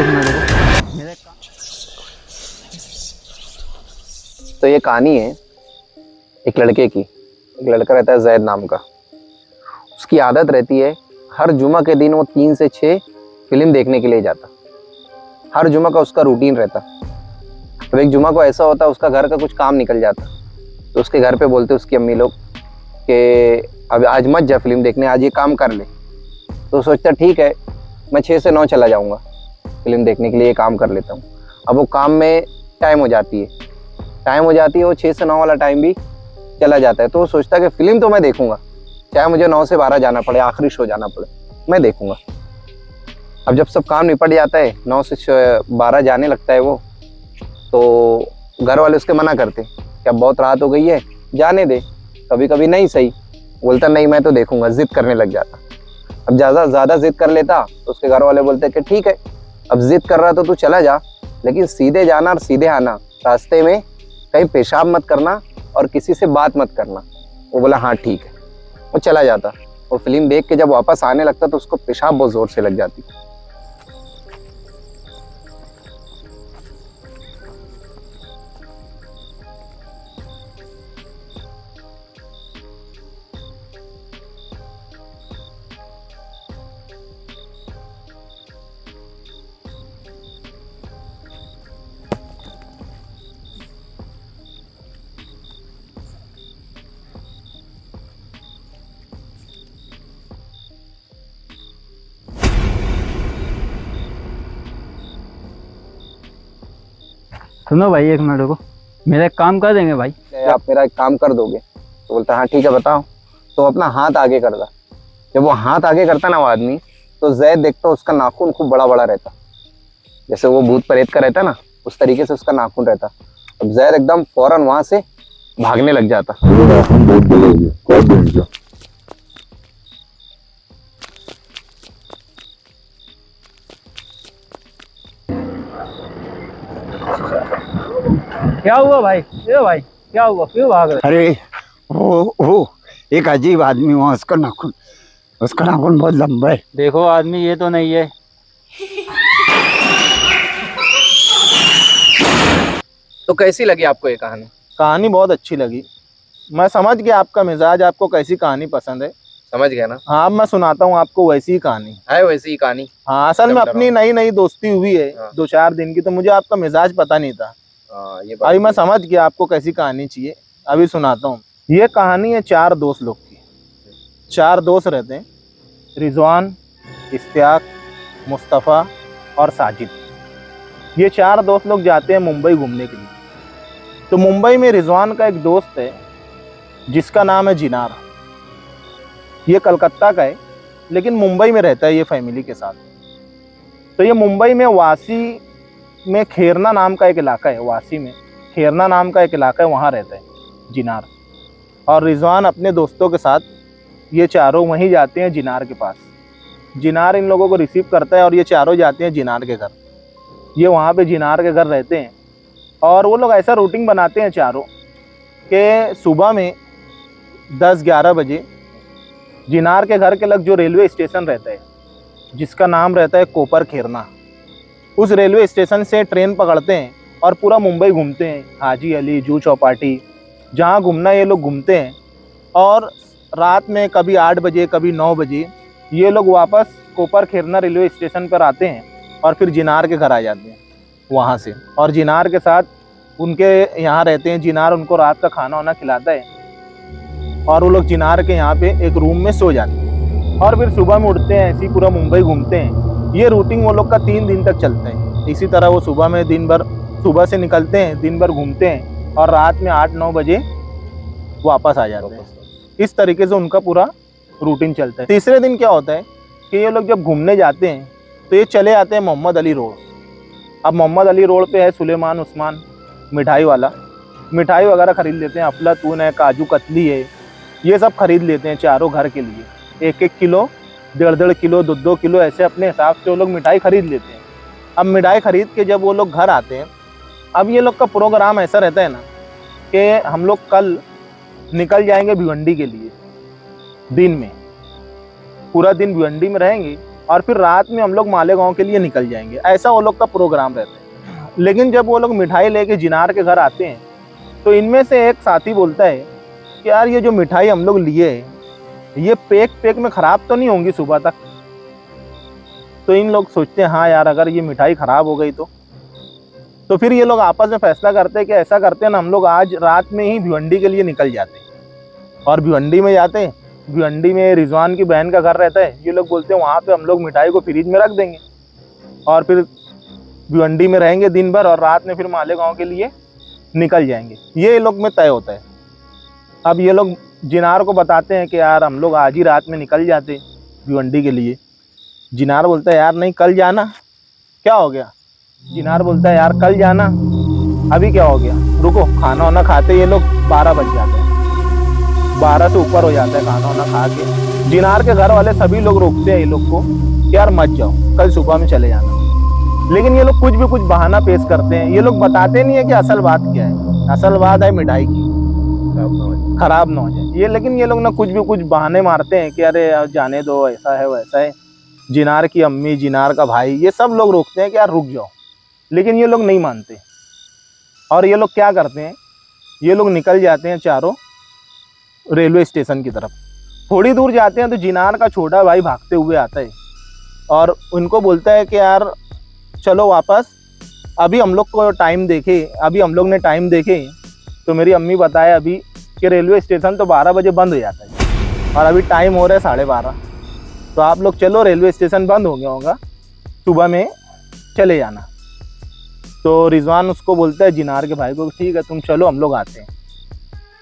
एक मिनट रुको। तो ये कहानी है एक लड़के की। एक लड़का रहता है जैद नाम का। उसकी आदत रहती है हर जुमा के दिन वो 3 से 6 फिल्म देखने के लिए जाता। हर जुमा का उसका रूटीन रहता। तो एक जुमा को ऐसा होता उसका घर का कुछ काम निकल जाता, तो उसके घर पे बोलते उसकी अम्मी लोग कि अब आज मत जा फिल्म देखने, आज ये काम कर ले। तो सोचता ठीक है मैं 6 से 9 चला जाऊँगा फिल्म देखने के लिए, ये काम कर लेता हूँ। अब वो काम में टाइम हो जाती है वो 6 से 9 वाला टाइम भी चला जाता है। तो वो सोचता है कि फिल्म तो मैं देखूंगा, चाहे मुझे 9 से 12 जाना पड़े, आखिरी शो जाना पड़े, मैं देखूंगा। अब जब सब काम निपट जाता है, 9 से 12 जाने लगता है वो, तो घर वाले उसके मना करते कि अब बहुत रात हो गई है, जाने दे। कभी कभी नहीं सही बोलता, नहीं मैं तो देखूंगा, जिद करने लग जाता। अब ज़्यादा जिद कर लेता तो उसके घर वाले बोलते कि ठीक है अब जिद कर रहा तो तू चला जा, लेकिन सीधे जाना और सीधे आना, रास्ते में कहीं पेशाब मत करना और किसी से बात मत करना। वो बोला हाँ ठीक है। वो चला जाता। वो फिल्म देख के जब वापस आने लगता तो उसको पेशाब बहुत जोर से लग जाती। सुनो भाई एक मिनट रुको, मेरा एक काम कर देंगे भाई? आप मेरा एक काम कर दोगे? तो बोलता हाँ ठीक है बताओ। तो अपना हाथ आगे करता। जब वो हाथ आगे करता ना वो आदमी, तो जैद देखता उसका नाखून खूब बड़ा बड़ा रहता, जैसे वो भूत प्रेत का रहता ना, उस तरीके से उसका नाखून रहता। अब जैद एकदम फौरन वहां से भागने लग जाता। क्या हुआ भाई? ये भाई क्या हुआ, क्यों भाग रहे? अरे वो एक अजीब आदमी वहाँ, उसका नाखून बहुत लंबा है। देखो आदमी ये तो नहीं है। तो कैसी लगी आपको ये कहानी? कहानी बहुत अच्छी लगी। मैं समझ गया आपका मिजाज, आपको कैसी कहानी पसंद है। समझ गया ना? हाँ, अब मैं सुनाता हूँ आपको वैसी ही कहानी है वैसी ही कहानी। हाँ, असल में अपनी नई दोस्ती हुई है हाँ। 2-4 दिन की, तो मुझे आपका मिजाज पता नहीं था। ये अभी मैं समझ गया आपको कैसी कहानी चाहिए। अभी सुनाता हूँ। ये कहानी है 4 दोस्त लोग की। 4 दोस्त रहते हैं, रिजवान, इश्तियाक, मुस्तफ़ा और साजिद। ये 4 दोस्त लोग जाते हैं मुंबई घूमने के लिए। तो मुंबई में रिजवान का एक दोस्त है जिसका नाम है जिनार। ये कलकत्ता का है लेकिन मुंबई में रहता है ये फैमिली के साथ। तो ये मुंबई में वासी में खेरना नाम का एक इलाका है, वासी में खेरना नाम का एक इलाका है, वहाँ रहता है जिनार। और रिजवान अपने दोस्तों के साथ ये चारों वहीं जाते हैं जिनार के पास। जिनार इन लोगों को रिसीव करता है और ये चारों जाते हैं जिनार के घर। ये वहाँ पे जिनार के घर रहते हैं और वो लोग ऐसा रूटीन बनाते हैं चारों कि सुबह में 10-11 बजे जिनार के घर के लग जो रेलवे स्टेशन रहता है, जिसका नाम रहता है कोपर खेरना, उस रेलवे स्टेशन से ट्रेन पकड़ते हैं और पूरा मुंबई घूमते हैं। हाजी अली, जूहू चौपाटी, जहाँ घूमना ये लोग घूमते हैं। और रात में कभी 8 बजे कभी 9 बजे ये लोग वापस कोपर खेरना रेलवे स्टेशन पर आते हैं और फिर जिनार के घर आ जाते हैं वहाँ से। और जिनार के साथ उनके यहाँ रहते हैं। जिनार उनको रात का खाना वाना खिलाता है और वो लोग जिनार के यहाँ पे एक रूम में सो जाते हैं और फिर सुबह में उठते हैं, ऐसे ही पूरा मुंबई घूमते हैं। ये रूटीन वो लोग का 3 दिन तक चलता है। इसी तरह वो सुबह में दिन भर, सुबह से निकलते हैं, दिन भर घूमते हैं और रात में 8-9 बजे वापस आ जाते हैं। इस तरीके से उनका पूरा रूटीन चलता है। तीसरे दिन क्या होता है कि ये लोग जब घूमने जाते हैं तो ये चले आते हैं मोहम्मद अली रोड। अब मोहम्मद अली रोड पे है सुलेमान उस्मान मिठाई वाला। मिठाई वगैरह खरीद लेते हैं, अफलातून है, काजू कतली है, ये सब खरीद लेते हैं चारों घर के लिए। 1-1 किलो, 1.5 किलो, 2-2 किलो, ऐसे अपने हिसाब से वो लोग मिठाई खरीद लेते हैं। अब मिठाई खरीद के जब वो लोग घर आते हैं, अब ये लोग का प्रोग्राम ऐसा रहता है ना कि हम लोग कल निकल जाएंगे भिवंडी के लिए। दिन में पूरा दिन भिवंडी में रहेंगे और फिर रात में हम लोग मालेगांव के लिए निकल जाएंगे। ऐसा वो लोग का प्रोग्राम रहता है। लेकिन जब वो लोग मिठाई लेके जिनार के घर आते हैं तो इनमें से एक साथी बोलता है कि यार ये जो मिठाई हम लोग लिए ये पैक में ख़राब तो नहीं होंगी सुबह तक। तो इन लोग सोचते हैं हाँ यार अगर ये मिठाई ख़राब हो गई तो फिर ये लोग आपस में फैसला करते हैं कि ऐसा करते हैं ना, हम लोग आज रात में ही भिवंडी के लिए निकल जाते हैं। और भिवंडी में जाते हैं, भिवंडी में रिजवान की बहन का घर रहता है। ये लोग बोलते हैं वहाँ पे हम लोग मिठाई को फ्रिज में रख देंगे और फिर भिवंडी में रहेंगे दिन भर और रात में फिर मालेगांव के लिए निकल जाएंगे। ये लोग में तय होता है। अब ये लोग जिनार को बताते हैं कि यार हम लोग आज ही रात में निकल जाते भिवंडी के लिए। जिनार बोलता है यार नहीं कल जाना। क्या हो गया? जिनार बोलता है यार कल जाना। अभी क्या हो गया? रुको, खाना वाना खाते ये लोग 12 बज जाते हैं, 12 से ऊपर हो जाता है खाना वाना खा के। जिनार के घर वाले सभी लोग रोकते हैं ये लोग को कि यार मत जाओ, कल सुबह में चले जाना। लेकिन ये लोग कुछ बहाना पेश करते हैं। ये लोग बताते नहीं है कि असल बात क्या है। असल बात है मिठाई की खराब ना हो जाए ये। लेकिन ये लोग ना कुछ बहाने मारते हैं कि अरे जाने दो, ऐसा है वैसा है। जिनार की अम्मी, जिनार का भाई, ये सब लोग रोकते हैं कि यार रुक जाओ। लेकिन ये लोग नहीं मानते और ये लोग क्या करते हैं, ये लोग निकल जाते हैं चारों रेलवे स्टेशन की तरफ। थोड़ी दूर जाते हैं तो जिनार का छोटा भाई भागते हुए आता है और उनको बोलता है कि यार चलो वापस, अभी हम लोग को टाइम देखे, अभी हम लोग ने टाइम देखे तो मेरी अम्मी बताए अभी कि रेलवे स्टेशन तो 12 बजे बंद हो जाता है और अभी टाइम हो रहा है 12:30। तो आप लोग चलो, रेलवे स्टेशन बंद हो गया होगा, सुबह में चले जाना। तो रिजवान उसको बोलता है जिनार के भाई को, ठीक है तुम चलो हम लोग आते हैं।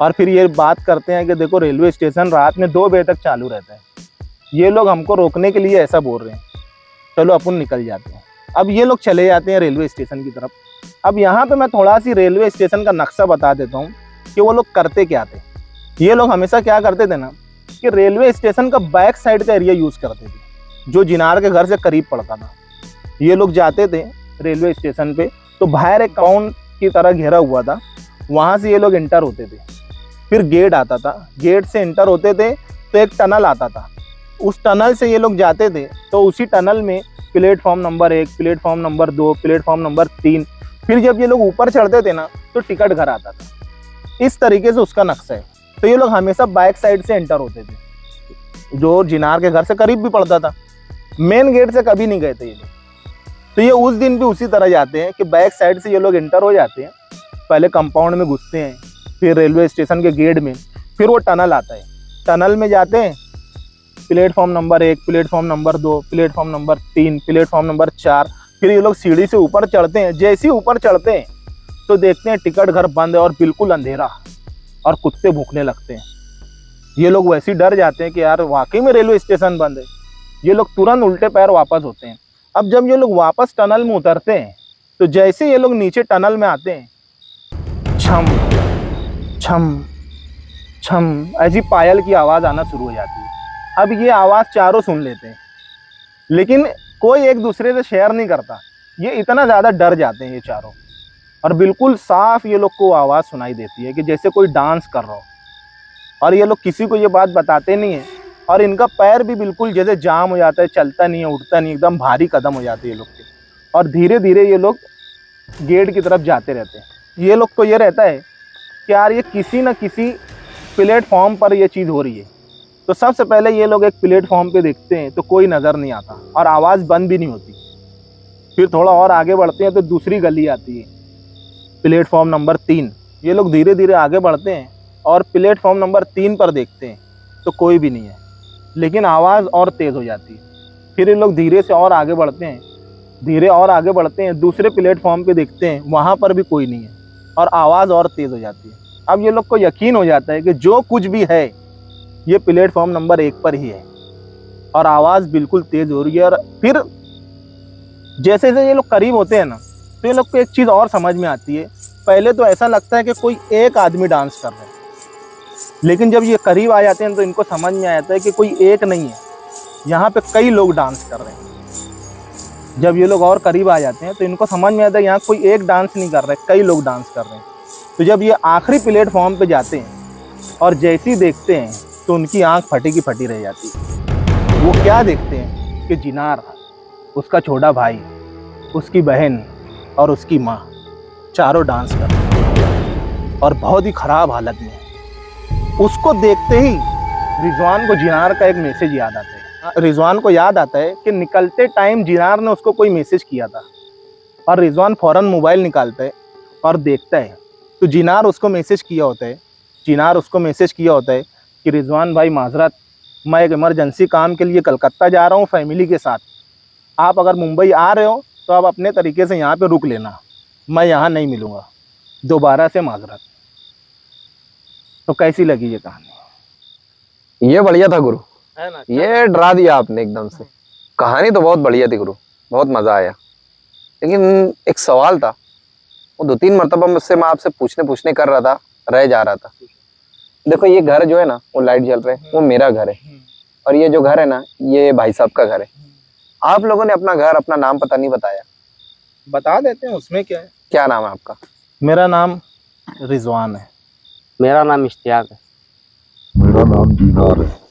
और फिर ये बात करते हैं कि देखो रेलवे स्टेशन रात में 2 बजे तक चालू रहता है, ये लोग हमको रोकने के लिए ऐसा बोल रहे हैं, चलो अपन निकल जाते हैं। अब ये लोग चले जाते हैं रेलवे स्टेशन की तरफ। अब यहाँ पे मैं थोड़ा सी रेलवे स्टेशन का नक्शा बता देता हूँ कि वो लोग करते क्या थे। ये लोग हमेशा क्या करते थे ना कि रेलवे स्टेशन का बैक साइड का एरिया यूज़ करते थे, जो जिनार के घर से करीब पड़ता था। ये लोग जाते थे रेलवे स्टेशन पे तो बाहर एक कंपाउंड की तरह घेरा हुआ था, वहाँ से ये लोग इंटर होते थे। फिर गेट आता था, गेट से इंटर होते थे तो एक टनल आता था, उस टनल से ये लोग जाते थे। तो उसी टनल में platform number 1, platform number 2, platform number 3, फिर जब ये लोग ऊपर चढ़ते थे ना तो टिकट घर आता था। इस तरीके से उसका नक्शा है। तो ये लोग हमेशा बैक साइड से एंटर होते थे, जो जिनार के घर से करीब भी पड़ता था। मेन गेट से कभी नहीं गए थे ये लोग। तो ये उस दिन भी उसी तरह जाते हैं कि बैक साइड से ये लोग एंटर हो जाते हैं, पहले कंपाउंड में घुसते हैं, फिर रेलवे स्टेशन के गेट में, फिर वो टनल आता है, टनल में जाते हैं, platform number 1, platform number 2, platform number 3, platform number 4, फिर ये लोग सीढ़ी से ऊपर चढ़ते हैं। जैसे ही ऊपर चढ़ते हैं तो देखते हैं टिकट घर बंद है और बिल्कुल अंधेरा और कुत्ते भूखने लगते हैं। ये लोग वैसे ही डर जाते हैं कि यार वाकई में रेलवे स्टेशन बंद है। ये लोग तुरंत उल्टे पैर वापस होते हैं। अब जब ये लोग वापस टनल में उतरते हैं तो जैसे ये लोग नीचे टनल में आते हैं, छम छम छम ऐसी पायल की आवाज़ आना शुरू हो जाती है। अब ये आवाज़ चारों सुन लेते हैं, लेकिन कोई एक दूसरे से शेयर नहीं करता। ये इतना ज़्यादा डर जाते हैं ये चारों, और बिल्कुल साफ ये लोग को आवाज़ सुनाई देती है कि जैसे कोई डांस कर रहा हो। और ये लोग किसी को ये बात बताते नहीं हैं और इनका पैर भी बिल्कुल जैसे जाम हो जाता है, चलता नहीं है, उठता नहीं, एकदम भारी कदम हो जाते हैं ये लोग के। और धीरे धीरे ये लोग गेट की तरफ जाते रहते हैं। ये लोग को ये रहता है कि यार ये किसी न किसी प्लेटफॉर्म पर ये चीज़ हो रही है। तो सबसे पहले ये लोग एक प्लेटफॉर्म पे देखते हैं तो कोई नज़र नहीं आता और आवाज़ बंद भी नहीं होती। फिर थोड़ा और आगे बढ़ते हैं तो दूसरी गली आती है, प्लेटफॉर्म नंबर 3। ये लोग धीरे धीरे आगे बढ़ते हैं और प्लेटफॉर्म नंबर 3 पर देखते हैं तो कोई भी नहीं है, लेकिन आवाज़ और तेज़ हो जाती है। फिर ये लोग धीरे से और आगे बढ़ते हैं, धीरे और आगे बढ़ते हैं, दूसरे प्लेटफॉर्म पे देखते हैं, वहाँ पर भी कोई नहीं है और आवाज़ और तेज़ हो जाती है। अब ये लोग को यकीन हो जाता है कि जो कुछ भी है ये प्लेटफॉर्म नंबर 1 पर ही है और आवाज़ बिल्कुल तेज़ हो रही है। और फिर जैसे जैसे ये लोग करीब होते हैं ना तो ये लोग को एक चीज़ और समझ में आती है। पहले तो ऐसा लगता है कि कोई एक आदमी डांस कर रहा है, लेकिन जब ये करीब आ जाते हैं तो इनको समझ में आ जाता है कि कोई एक नहीं है, यहाँ पे कई लोग डांस कर रहे हैं। जब ये लोग और करीब आ जाते हैं तो इनको समझ में आता है यहाँ कोई एक डांस नहीं कर रहा है, कई लोग डांस कर रहे हैं। तो जब ये आखिरी प्लेटफॉर्म पे जाते हैं और जैसे ही देखते हैं तो उनकी आंख फटी की फटी रह जाती है। वो क्या देखते हैं कि जिनार, उसका छोटा भाई, उसकी बहन और उसकी माँ चारों डांस कर रहे हैं और बहुत ही खराब हालत में है। उसको देखते ही रिजवान को जिनार का एक मैसेज याद आता है। रिजवान को याद आता है कि निकलते टाइम जिनार ने उसको कोई मैसेज किया था और रिजवान फौरन मोबाइल निकालता है और देखता है तो जिनार उसको मैसेज किया होता है। जिनार उसको मैसेज किया होता है कि रिजवान भाई माजरत, मैं एक इमरजेंसी काम के लिए कलकत्ता जा रहा हूँ फैमिली के साथ। आप अगर मुंबई आ रहे हो तो आप अपने तरीके से यहाँ पे रुक लेना, मैं यहाँ नहीं मिलूँगा, दोबारा से माजरत। तो कैसी लगी ये कहानी? ये बढ़िया था गुरु, है ना? ये डरा दिया आपने एकदम से। कहानी तो बहुत बढ़िया थी गुरु, बहुत मजा आया। लेकिन एक सवाल था, वो 2-3 मरतबा मुझसे मैं आपसे पूछने कर रहा था, रह जा रहा था। देखो ये घर जो है ना, वो लाइट जल रहे हैं, वो मेरा घर है, और ये जो घर है ना, ये भाई साहब का घर है। आप लोगों ने अपना घर, अपना नाम पता नहीं बताया। बता देते हैं, उसमें क्या है। क्या नाम है आपका? मेरा नाम रिजवान है। मेरा नाम इश्तियाक है। मेरा नाम दीनार है।